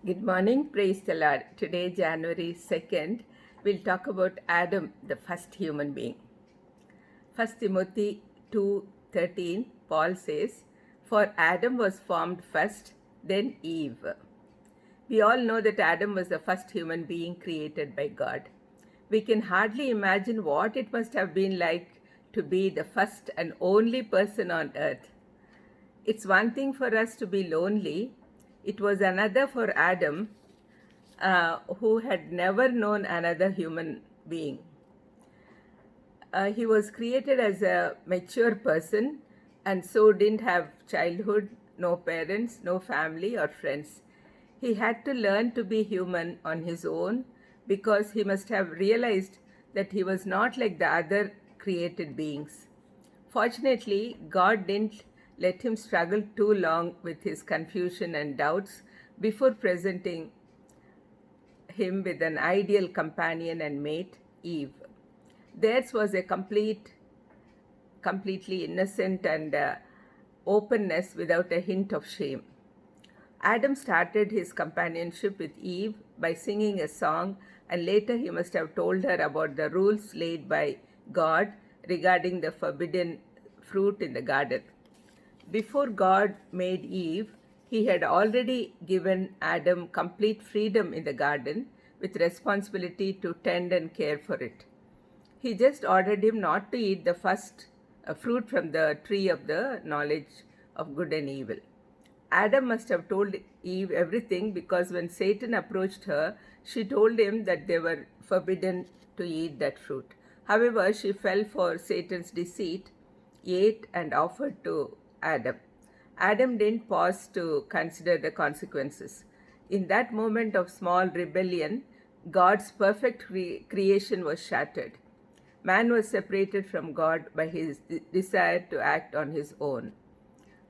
Good morning, praise the Lord. Today, January 2nd, we'll talk about Adam, the first human being. 1 Timothy 2:13, Paul says, "For Adam was formed first, then Eve." We all know that Adam was the first human being created by God. We can hardly imagine what it must have been like to be the first and only person on earth. It's one thing for us to be lonely. It was another for Adam, who had never known another human being. He was created as a mature person and so didn't have childhood, no parents, no family or friends. He had to learn to be human on his own because he must have realized that he was not like the other created beings. Fortunately, God didn't let him struggle too long with his confusion and doubts before presenting him with an ideal companion and mate, Eve. Theirs was a completely innocent and openness without a hint of shame. Adam started his companionship with Eve by singing a song, and later he must have told her about the rules laid by God regarding the forbidden fruit in the garden. Before God made Eve, he had already given Adam complete freedom in the garden with responsibility to tend and care for it. He just ordered him not to eat the first fruit from the tree of the knowledge of good and evil. Adam must have told Eve everything because when Satan approached her, she told him that they were forbidden to eat that fruit. However, she fell for Satan's deceit, ate, and offered to Adam. Adam didn't pause to consider the consequences. In that moment of small rebellion, God's perfect creation was shattered. Man was separated from God by his desire to act on his own.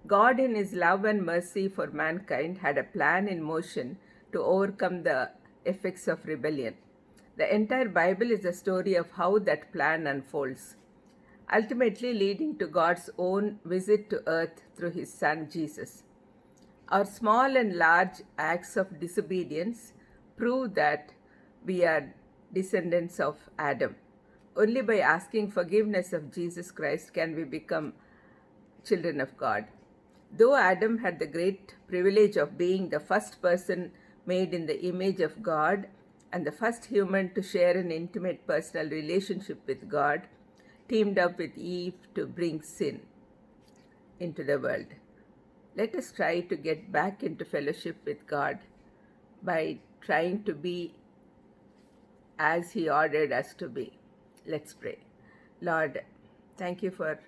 God, in his love and mercy for mankind, had a plan in motion to overcome the effects of rebellion. The entire Bible is a story of how that plan unfolds, ultimately leading to God's own visit to earth through his Son Jesus. Our small and large acts of disobedience prove that we are descendants of Adam. Only by asking forgiveness of Jesus Christ can we become children of God. Though Adam had the great privilege of being the first person made in the image of God and the first human to share an intimate personal relationship with God, teamed up with Eve to bring sin into the world. Let us try to get back into fellowship with God by trying to be as He ordered us to be. Let's pray. Lord, thank you for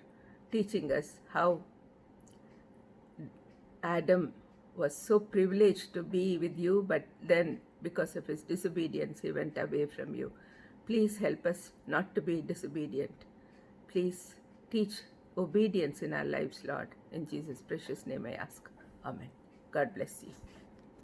teaching us how Adam was so privileged to be with you, but then because of his disobedience, he went away from you. Please help us not to be disobedient. Please teach obedience in our lives, Lord. In Jesus' precious name I ask. Amen. God bless you.